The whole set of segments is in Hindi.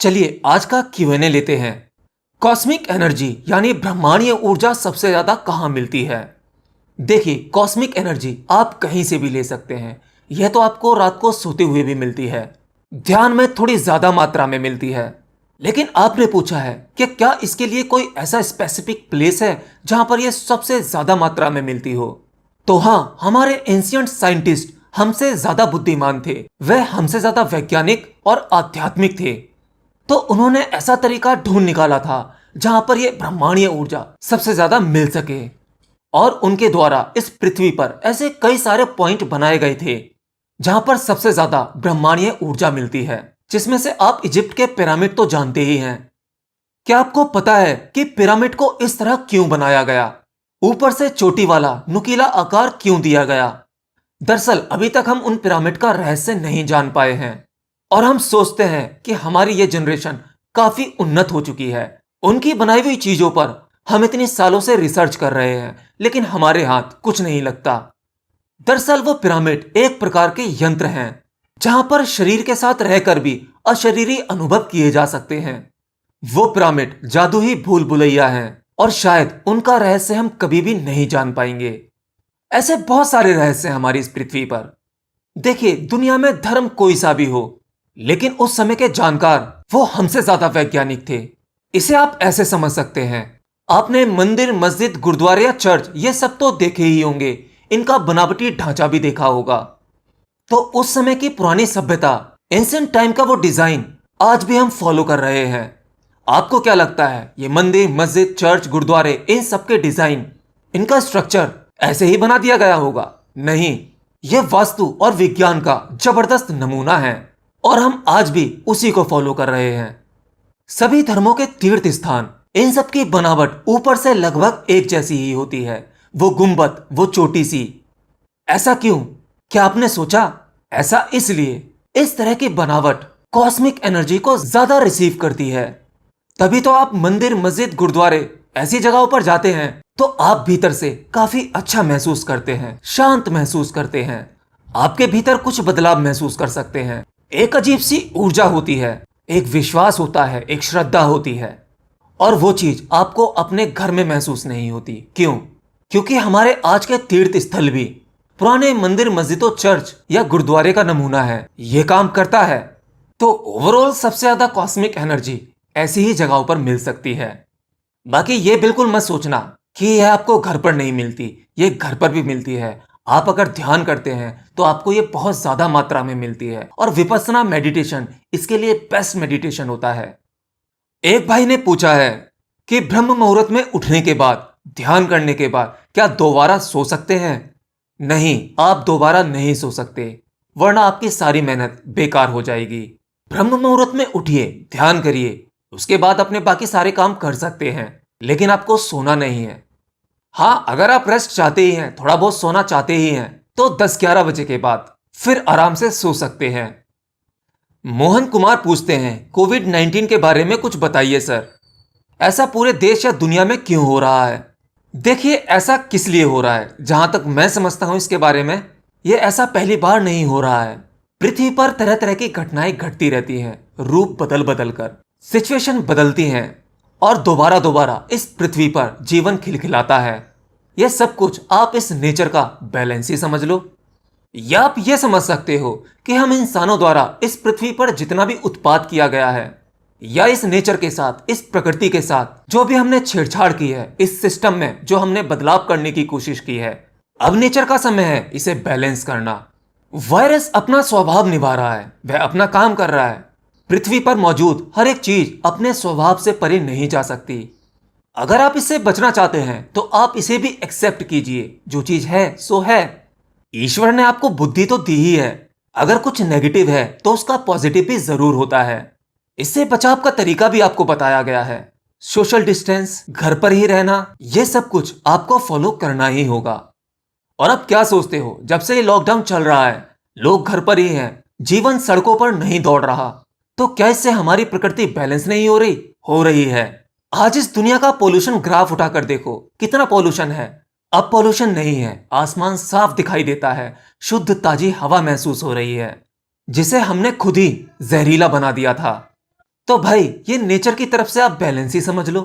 चलिए आज का क्यूएनए लेते हैं। कॉस्मिक एनर्जी यानी ब्रह्मांडीय ऊर्जा सबसे ज्यादा कहाँ मिलती है? देखिए, कॉस्मिक एनर्जी आप कहीं से भी ले सकते हैं। यह तो आपको रात को सोते हुए भी मिलती है, ध्यान में थोड़ी ज्यादा मात्रा में मिलती है। लेकिन आपने पूछा है कि क्या इसके लिए कोई ऐसा स्पेसिफिक प्लेस है जहां पर यह सबसे ज्यादा मात्रा में मिलती हो? तो हाँ, हमारे एंशियंट साइंटिस्ट हमसे ज्यादा बुद्धिमान थे, वह हमसे ज्यादा वैज्ञानिक और आध्यात्मिक थे। तो उन्होंने ऐसा तरीका ढूंढ निकाला था जहां पर यह ब्रह्मांडीय ऊर्जा सबसे ज्यादा मिल सके। और उनके द्वारा इस पृथ्वी पर ऐसे कई सारे पॉइंट बनाए गए थे जहां पर सबसे ज्यादा ब्रह्मांडीय ऊर्जा मिलती है, जिसमें से आप इजिप्ट के पिरामिड तो जानते ही हैं। क्या आपको पता है कि पिरामिड को इस तरह क्यों बनाया गया? ऊपर से चोटी वाला नुकीला आकार क्यों दिया गया? दरअसल अभी तक हम उन पिरामिड का रहस्य नहीं जान पाए हैं और हम सोचते हैं कि हमारी ये जनरेशन काफी उन्नत हो चुकी है। उनकी बनाई हुई चीजों पर हम इतने सालों से रिसर्च कर रहे हैं, लेकिन हमारे हाथ कुछ नहीं लगता। दरअसल वो पिरामिड एक प्रकार के यंत्र हैं जहां पर शरीर के साथ रहकर भी अशरीरी अनुभव किए जा सकते हैं। वो पिरामिड जादुई भूल भुलैया हैं और शायद उनका रहस्य हम कभी भी नहीं जान पाएंगे। ऐसे बहुत सारे रहस्य हैं हमारी इस पृथ्वी पर। देखिए, दुनिया में धर्म कोई सा भी हो, लेकिन उस समय के जानकार वो हमसे ज्यादा वैज्ञानिक थे। इसे आप ऐसे समझ सकते हैं, आपने मंदिर, मस्जिद, गुरुद्वारे या चर्च ये सब तो देखे ही होंगे, इनका बनावटी ढांचा भी देखा होगा। तो उस समय की पुरानी सभ्यता, एंशिएंट टाइम का वो डिजाइन आज भी हम फॉलो कर रहे हैं। आपको क्या लगता है, ये मंदिर, मस्जिद, चर्च, गुरुद्वारे, इन सब के डिजाइन, इनका स्ट्रक्चर ऐसे ही बना दिया गया होगा? नहीं, यह वास्तु और विज्ञान का जबरदस्त नमूना है और हम आज भी उसी को फॉलो कर रहे हैं। सभी धर्मों के तीर्थ स्थान, इन सब की बनावट ऊपर से लगभग एक जैसी ही होती है। वो गुंबद, वो छोटी सी। ऐसा क्यों? क्या आपने सोचा? ऐसा इसलिए, इस तरह की बनावट कॉस्मिक एनर्जी को ज्यादा रिसीव करती है। तभी तो आप मंदिर, मस्जिद, गुरुद्वारे ऐसी जगहों पर जाते हैं तो आप भीतर से काफी अच्छा महसूस करते हैं, शांत महसूस करते हैं। आपके भीतर कुछ बदलाव महसूस कर सकते हैं। एक अजीब सी ऊर्जा होती है, एक विश्वास होता है, एक श्रद्धा होती है। और वो चीज आपको अपने घर में महसूस नहीं होती। क्यों? क्योंकि हमारे आज के तीर्थ स्थल भी पुराने मंदिर, मस्जिदों, चर्च या गुरुद्वारे का नमूना है। ये काम करता है। तो ओवरऑल सबसे ज्यादा कॉस्मिक एनर्जी ऐसी ही जगहों पर मिल सकती है। बाकी ये बिल्कुल मत सोचना कि यह आपको घर पर नहीं मिलती, ये घर पर भी मिलती है। आप अगर ध्यान करते हैं तो आपको ये बहुत ज्यादा मात्रा में मिलती है और विपस्सना मेडिटेशन इसके लिए बेस्ट मेडिटेशन होता है। एक भाई ने पूछा है कि ब्रह्म मुहूर्त में उठने के बाद, ध्यान करने के बाद क्या दोबारा सो सकते हैं? नहीं, आप दोबारा नहीं सो सकते, वरना आपकी सारी मेहनत बेकार हो जाएगी। ब्रह्म मुहूर्त में उठिए, ध्यान करिए, उसके बाद अपने बाकी सारे काम कर सकते हैं, लेकिन आपको सोना नहीं है। हाँ, अगर आप रेस्ट चाहते ही हैं, थोड़ा बहुत सोना चाहते ही हैं, तो 10-11 बजे के बाद फिर आराम से सो सकते हैं। मोहन कुमार पूछते हैं, कोविड-19 के बारे में कुछ बताइए सर। ऐसा पूरे देश या दुनिया में क्यों हो रहा है? देखिए, ऐसा किस लिए हो रहा है, जहां तक मैं समझता हूं इसके बारे में, यह ऐसा पहली बार नहीं हो रहा है। पृथ्वी पर तरह तरह की घटनाएं घटती रहती हैं, रूप बदल बदल कर सिचुएशन बदलती हैं और दोबारा दोबारा इस पृथ्वी पर जीवन खिलखिलाता है। यह सब कुछ आप इस नेचर का बैलेंस ही समझ लो। या आप यह समझ सकते हो कि हम इंसानों द्वारा इस पृथ्वी पर जितना भी उत्पाद किया गया है, या इस नेचर के साथ, इस प्रकृति के साथ जो भी हमने छेड़छाड़ की है, इस सिस्टम में जो हमने बदलाव करने की कोशिश की है, अब नेचर का समय है इसे बैलेंस करना। वायरस अपना स्वभाव निभा रहा है, वह अपना काम कर रहा है। पृथ्वी पर मौजूद हर एक चीज अपने स्वभाव से परे नहीं जा सकती। अगर आप इससे बचना चाहते हैं तो आप इसे भी एक्सेप्ट कीजिए, जो चीज है सो है। ईश्वर ने आपको बुद्धि तो दी ही है, अगर कुछ नेगेटिव है तो उसका पॉजिटिव भी जरूर होता है। इससे बचाव का तरीका भी आपको बताया गया है। सोशल डिस्टेंस, घर पर ही रहना, यह सब कुछ आपको फॉलो करना ही होगा। और अब क्या सोचते हो, जब से ये लॉकडाउन चल रहा है, लोग घर पर ही हैं, जीवन सड़कों पर नहीं दौड़ रहा, तो क्या इससे हमारी प्रकृति बैलेंस नहीं हो रही? हो रही है। आज इस दुनिया का पोल्यूशन ग्राफ उठाकर देखो, कितना पोल्यूशन है। अब पोल्यूशन नहीं है, आसमान साफ दिखाई देता है, शुद्ध ताजी हवा महसूस हो रही है, जिसे हमने खुद ही जहरीला बना दिया था। तो भाई ये नेचर की तरफ से आप बैलेंस ही समझ लो।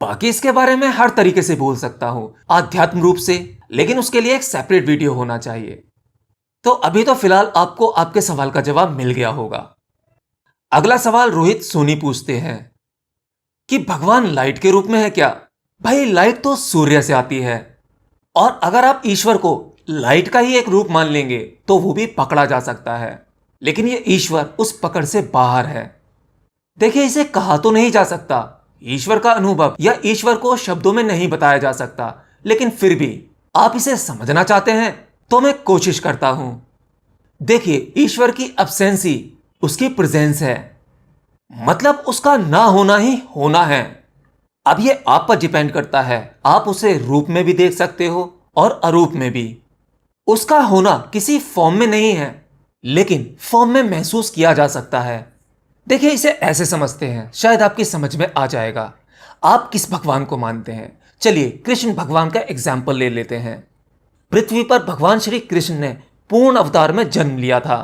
बाकी इसके बारे में हर तरीके से बोल सकता हूं आध्यात्म रूप से, लेकिन उसके लिए एक सेपरेट वीडियो होना चाहिए। तो अभी तो फिलहाल आपको आपके सवाल का जवाब मिल गया होगा। अगला सवाल रोहित सोनी पूछते हैं कि भगवान लाइट के रूप में है क्या? भाई लाइट तो सूर्य से आती है, और अगर आप ईश्वर को लाइट का ही एक रूप मान लेंगे तो वो भी पकड़ा जा सकता है, लेकिन ये ईश्वर उस पकड़ से बाहर है। देखिए, इसे कहा तो नहीं जा सकता, ईश्वर का अनुभव या ईश्वर को शब्दों में नहीं बताया जा सकता, लेकिन फिर भी आप इसे समझना चाहते हैं तो मैं कोशिश करता हूं। देखिए, ईश्वर की अब्सेंस ही उसकी प्रेजेंस है, मतलब उसका ना होना ही होना है। अब ये आप पर डिपेंड करता है, आप उसे रूप में भी देख सकते हो और अरूप में भी। उसका होना किसी फॉर्म में नहीं है, लेकिन फॉर्म में महसूस किया जा सकता है। देखिए, इसे ऐसे समझते हैं, शायद आपकी समझ में आ जाएगा। आप किस भगवान को मानते हैं? चलिए कृष्ण भगवान का एग्जाम्पल ले लेते हैं। पृथ्वी पर भगवान श्री कृष्ण ने पूर्ण अवतार में जन्म लिया था।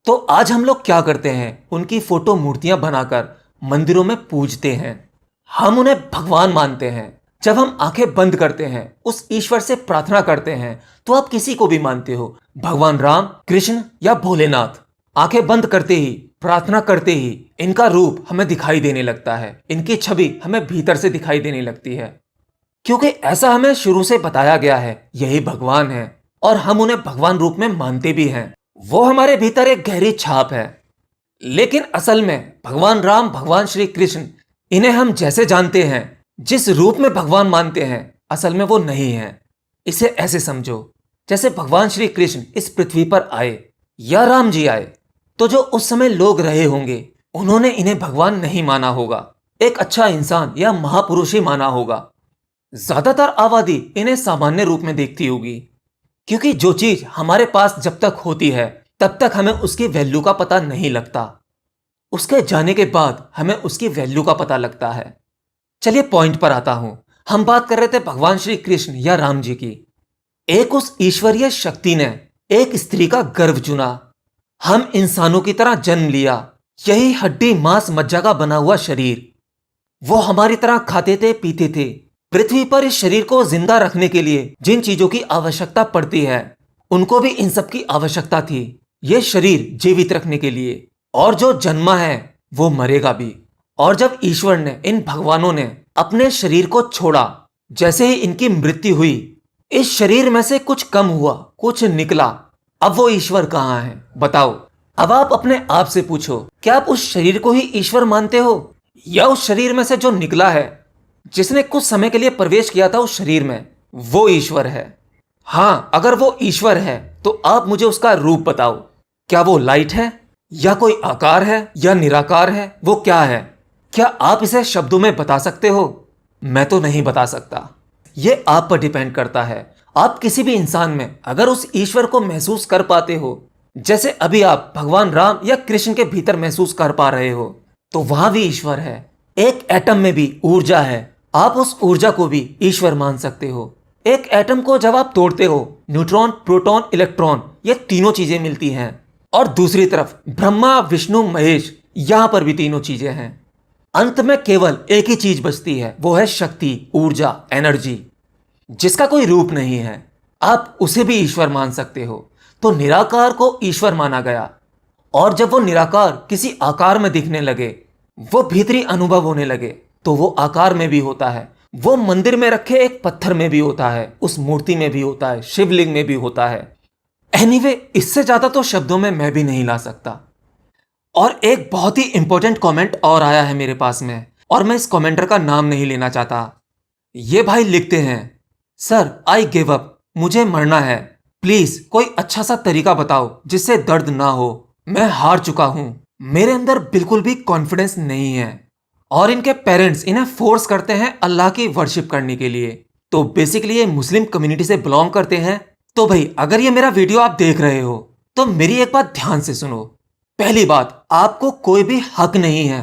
तो आज हम लोग क्या करते हैं? उनकी फोटो मूर्तियां बनाकर मंदिरों में पूजते हैं। हम उन्हें भगवान मानते हैं। जब हम आंखें बंद करते हैं, उस ईश्वर से प्रार्थना करते हैं, तो आप किसी को भी मानते हो, भगवान राम, कृष्ण या भोलेनाथ। आंखें बंद करते ही, प्रार्थना करते ही इनका रूप हमें दिखाई देने लगता है, इनकी छवि हमें भीतर से दिखाई देने लगती है, क्योंकि ऐसा हमें शुरू से बताया गया है, यही भगवान है और हम उन्हें भगवान रूप में मानते भी हैं। वो हमारे भीतर एक गहरी छाप है। लेकिन असल में भगवान राम, भगवान श्री कृष्ण, इन्हें हम जैसे जानते हैं, जिस रूप में भगवान मानते हैं, असल में वो नहीं है। इसे ऐसे समझो, जैसे भगवान श्री कृष्ण इस पृथ्वी पर आए या राम जी आए, तो जो उस समय लोग रहे होंगे, उन्होंने इन्हें भगवान नहीं माना होगा, एक अच्छा इंसान या महापुरुष ही माना होगा। ज्यादातर आबादी इन्हें सामान्य रूप में देखती होगी, क्योंकि जो चीज हमारे पास जब तक होती है तब तक हमें उसकी वैल्यू का पता नहीं लगता, उसके जाने के बाद हमें उसकी वैल्यू का पता लगता है। चलिए पॉइंट पर आता हूं। हम बात कर रहे थे भगवान श्री कृष्ण या राम जी की। एक उस ईश्वरीय शक्ति ने एक स्त्री का गर्भ चुना, हम इंसानों की तरह जन्म लिया, यही हड्डी मांस मज्जा का बना हुआ शरीर। वो हमारी तरह खाते थे, पीते थे। पृथ्वी पर इस शरीर को जिंदा रखने के लिए जिन चीजों की आवश्यकता पड़ती है, उनको भी इन सब की आवश्यकता थी, ये शरीर जीवित रखने के लिए। और जो जन्मा है वो मरेगा भी। और जब ईश्वर ने, इन भगवानों ने अपने शरीर को छोड़ा, जैसे ही इनकी मृत्यु हुई, इस शरीर में से कुछ कम हुआ, कुछ निकला। अब वो ईश्वर कहाँ है बताओ? अब आप अपने आप से पूछो, क्या आप उस शरीर को ही ईश्वर मानते हो, या उस शरीर में से जो निकला है, जिसने कुछ समय के लिए प्रवेश किया था उस शरीर में, वो ईश्वर है? हाँ, अगर वो ईश्वर है तो आप मुझे उसका रूप बताओ। क्या वो लाइट है, या कोई आकार है, या निराकार है? वो क्या है? क्या आप इसे शब्दों में बता सकते हो? मैं तो नहीं बता सकता। ये आप पर डिपेंड करता है। आप किसी भी इंसान में अगर उस ईश्वर को महसूस कर पाते हो, जैसे अभी आप भगवान राम या कृष्ण के भीतर महसूस कर पा रहे हो, तो वहां भी ईश्वर है। एक एटम में भी ऊर्जा है, आप उस ऊर्जा को भी ईश्वर मान सकते हो। एक एटम को जब आप तोड़ते हो, न्यूट्रॉन, प्रोटॉन, इलेक्ट्रॉन, ये तीनों चीजें मिलती हैं। और दूसरी तरफ ब्रह्मा, विष्णु, महेश, यहां पर भी तीनों चीजें हैं। अंत में केवल एक ही चीज बचती है, वो है शक्ति, ऊर्जा, एनर्जी, जिसका कोई रूप नहीं है। आप उसे भी ईश्वर मान सकते हो। तो निराकार को ईश्वर माना गया, और जब वो निराकार किसी आकार में दिखने लगे, वो भीतरी अनुभव होने लगे, तो वो आकार में भी होता है, वो मंदिर में रखे एक पत्थर में भी होता है, उस मूर्ति में भी होता है, शिवलिंग में भी होता है। एनीवे, इससे ज्यादा तो शब्दों में मैं भी नहीं ला सकता। और एक बहुत ही इंपॉर्टेंट कमेंट और आया है मेरे पास में, और मैं इस कमेंटर का नाम नहीं लेना चाहता। ये भाई लिखते हैं, सर आई गिव अप, मुझे मरना है, प्लीज कोई अच्छा सा तरीका बताओ जिससे दर्द ना हो। मैं हार चुका हूं, मेरे अंदर बिल्कुल भी कॉन्फिडेंस नहीं है, और इनके पेरेंट्स इन्हें फोर्स करते हैं अल्लाह की वर्शिप करने के लिए। तो बेसिकली ये मुस्लिम कम्युनिटी से बिलोंग करते हैं। तो भाई, अगर ये मेरा वीडियो आप देख रहे हो तो मेरी एक बात ध्यान से सुनो। पहली बात, आपको कोई भी हक नहीं है,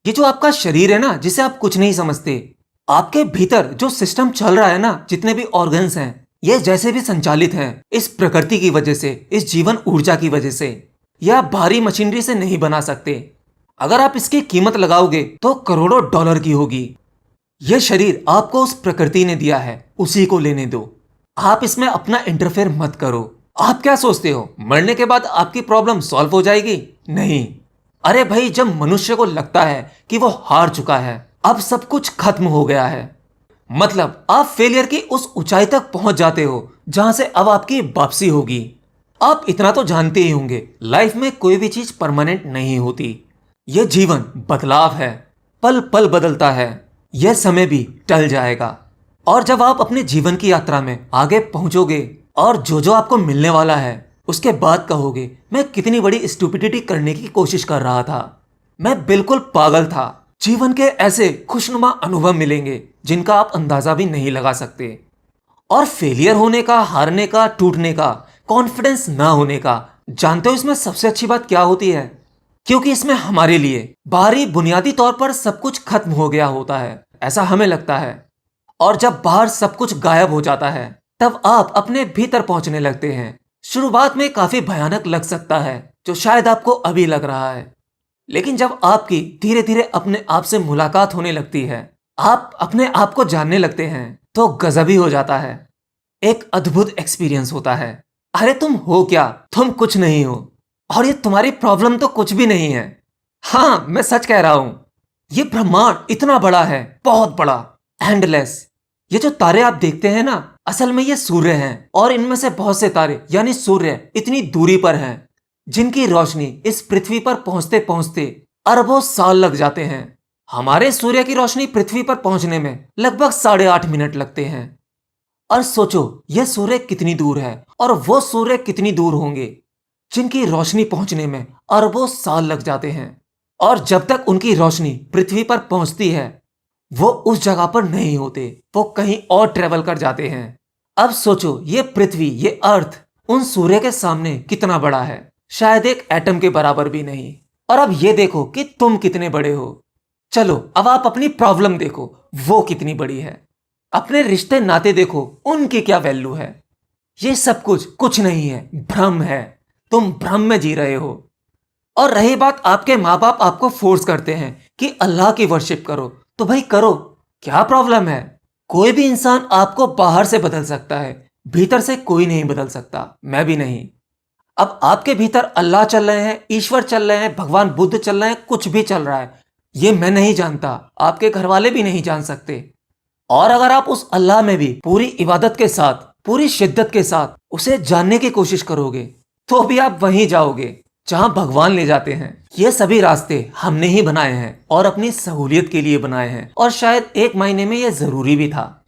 ये जो आपका शरीर है ना, जिसे आप कुछ नहीं समझते, आपके भीतर जो सिस्टम चल रहा है ना, जितने भी ऑर्गन्स हैं, ये जैसे भी संचालित हैं, इस प्रकृति की वजह से, इस जीवन ऊर्जा की वजह से, या भारी मशीनरी से नहीं बना सकते। अगर आप इसकी कीमत लगाओगे तो करोड़ों डॉलर की होगी। यह शरीर आपको उस प्रकृति ने दिया है, उसी को लेने दो। आप इसमें अपना इंटरफेयर मत करो। आप क्या सोचते हो मरने के बाद आपकी प्रॉब्लम सॉल्व हो जाएगी? नहीं। अरे भाई, जब मनुष्य को लगता है कि वो हार चुका है, अब सब कुछ खत्म हो गया है, मतलब आप फेलियर की उस ऊंचाई तक पहुंच जाते हो जहां से अब आपकी वापसी होगी। आप इतना तो जानते ही होंगे, लाइफ में कोई भी चीज परमानेंट नहीं होती। यह जीवन बदलाव है, पल पल बदलता है। यह समय भी टल जाएगा। और जब आप अपने जीवन की यात्रा में आगे पहुंचोगे और जो आपको मिलने वाला है, उसके बाद कहोगे मैं कितनी बड़ी स्टुपिडिटी करने की कोशिश कर रहा था, मैं बिल्कुल पागल था। जीवन के ऐसे खुशनुमा अनुभव मिलेंगे जिनका आप अंदाजा भी नहीं लगा सकते। और फेलियर होने का, हारने का, टूटने का, कॉन्फिडेंस ना होने का, जानते हो इसमें सबसे अच्छी बात क्या होती है? क्योंकि इसमें हमारे लिए बाहरी बुनियादी तौर पर सब कुछ खत्म हो गया होता है, ऐसा हमें लगता है। और जब बाहर सब कुछ गायब हो जाता है, तब आप अपने भीतर पहुंचने लगते हैं। शुरुआत में काफी भयानक लग सकता है, जो शायद आपको अभी लग रहा है, लेकिन जब आपकी धीरे धीरे अपने आप से मुलाकात होने लगती है, आप अपने आप को जानने लगते हैं, तो गजब ही हो जाता है। एक अद्भुत एक्सपीरियंस होता है। अरे तुम हो क्या? तुम कुछ नहीं हो, और ये तुम्हारी प्रॉब्लम तो कुछ भी नहीं है। हाँ, मैं सच कह रहा हूं। ये ब्रह्मांड इतना बड़ा है, बहुत बड़ा, एंडलेस। ये जो तारे आप देखते हैं ना, असल में ये सूर्य हैं, और इनमें से बहुत से तारे यानी सूर्य इतनी दूरी पर हैं जिनकी रोशनी इस पृथ्वी पर पहुंचते पहुंचते अरबों साल लग जाते हैं। हमारे सूर्य की रोशनी पृथ्वी पर पहुंचने में लगभग 8.5 मिनट लगते हैं। और सोचो यह सूर्य कितनी दूर है, और वो सूर्य कितनी दूर होंगे जिनकी रोशनी पहुंचने में अरबों साल लग जाते हैं। और जब तक उनकी रोशनी पृथ्वी पर पहुंचती है, वो उस जगह पर नहीं होते, वो कहीं और ट्रेवल कर जाते हैं। अब सोचो ये पृथ्वी, ये अर्थ उन सूर्य के सामने कितना बड़ा है, शायद एक एटम के बराबर भी नहीं। और अब ये देखो कि तुम कितने बड़े हो। चलो अब आप अपनी प्रॉब्लम देखो, वो कितनी बड़ी है। अपने रिश्ते नाते देखो, उनकी क्या वैल्यू है। ये सब कुछ कुछ नहीं है, भ्रम है। तुम भ्रम में जी रहे हो। और रही बात, आपके माँ बाप आपको फोर्स करते हैं कि अल्लाह की वर्शिप करो, तो भाई करो, क्या प्रॉब्लम है? कोई भी इंसान आपको बाहर से बदल सकता है, भीतर से कोई नहीं बदल सकता, मैं भी नहीं। अब आपके भीतर अल्लाह चल रहे हैं, ईश्वर चल रहे हैं, भगवान बुद्ध चल रहे हैं, कुछ भी चल रहा है, ये मैं नहीं जानता, आपके घर वाले भी नहीं जान सकते। और अगर आप उस अल्लाह में भी पूरी इबादत के साथ, पूरी शिद्दत के साथ उसे जानने की कोशिश करोगे, तो भी आप वहीं जाओगे जहां भगवान ले जाते हैं। ये सभी रास्ते हमने ही बनाए हैं और अपनी सहूलियत के लिए बनाए हैं, और शायद एक मायने में यह जरूरी भी था।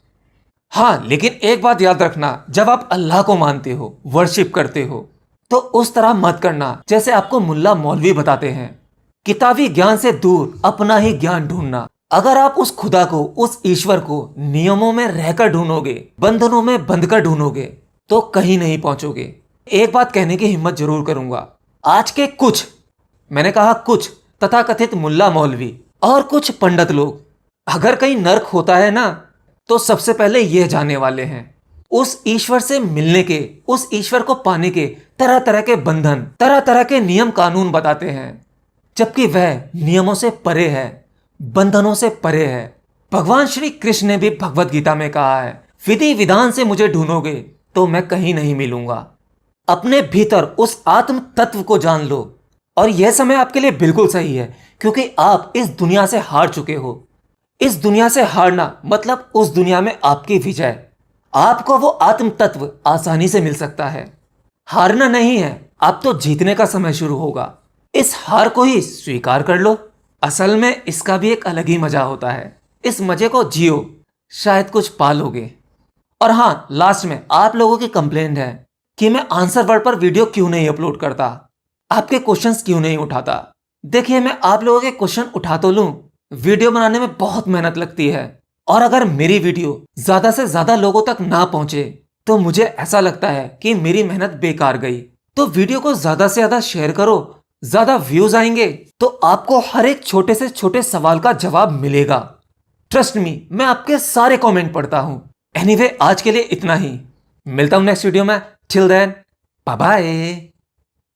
हाँ, लेकिन एक बात याद रखना, जब आप अल्लाह को मानते हो, वर्शिप करते हो, तो उस तरह मत करना जैसे आपको मुल्ला मौलवी बताते हैं। किताबी ज्ञान से दूर अपना ही ज्ञान ढूंढना। अगर आप उस खुदा को, उस ईश्वर को नियमों में रहकर ढूंढोगे, बंधनों में बंधकर ढूंढोगे, तो कहीं नहीं पहुंचोगे। एक बात कहने की हिम्मत जरूर करूंगा, आज के कुछ, मैंने कहा कुछ, तथाकथित मुल्ला मौलवी और कुछ पंडित लोग, अगर कहीं नर्क होता है ना, तो सबसे पहले यह जाने वाले हैं। उस ईश्वर से मिलने के, उस ईश्वर को पाने के तरह तरह के बंधन, तरह तरह के नियम कानून बताते हैं, जबकि वह नियमों से परे है, बंधनों से परे है। भगवान श्री कृष्ण ने भी भगवत गीता में कहा है, विधि विधान से मुझे ढूंढोगे तो मैं कहीं नहीं मिलूंगा। अपने भीतर उस आत्म तत्व को जान लो। और यह समय आपके लिए बिल्कुल सही है, क्योंकि आप इस दुनिया से हार चुके हो। इस दुनिया से हारना मतलब उस दुनिया में आपकी विजय। आपको वो आत्म तत्व आसानी से मिल सकता है। हारना नहीं है, अब तो जीतने का समय शुरू होगा। इस हार को ही स्वीकार कर लो। असल में इसका भी एक अलग ही मजा होता है। इस मजे को जियो, शायद कुछ पालोगे। और हाँ, लास्ट में आप लोगों की कंप्लेंट है कि मैं आंसर वर्ड पर वीडियो क्यों नहीं अपलोड करता, आपके क्वेश्चंस क्यों नहीं उठाता। देखिए, मैं आप लोगों के क्वेश्चन उठा तो लूं, वीडियो बनाने में बहुत मेहनत लगती है, और अगर मेरी वीडियो ज्यादा से ज्यादा लोगों तक ना पहुंचे तो मुझे ऐसा लगता है कि मेरी मेहनत बेकार गई। तो वीडियो को ज्यादा से ज्यादा शेयर करो, ज्यादा व्यूज आएंगे तो आपको हर एक छोटे से छोटे सवाल का जवाब मिलेगा। ट्रस्ट मी, मैं आपके सारे कमेंट पढ़ता हूं। एनीवे, आज के लिए इतना ही। मिलता हूं नेक्स्ट वीडियो में। Till then, bye bye.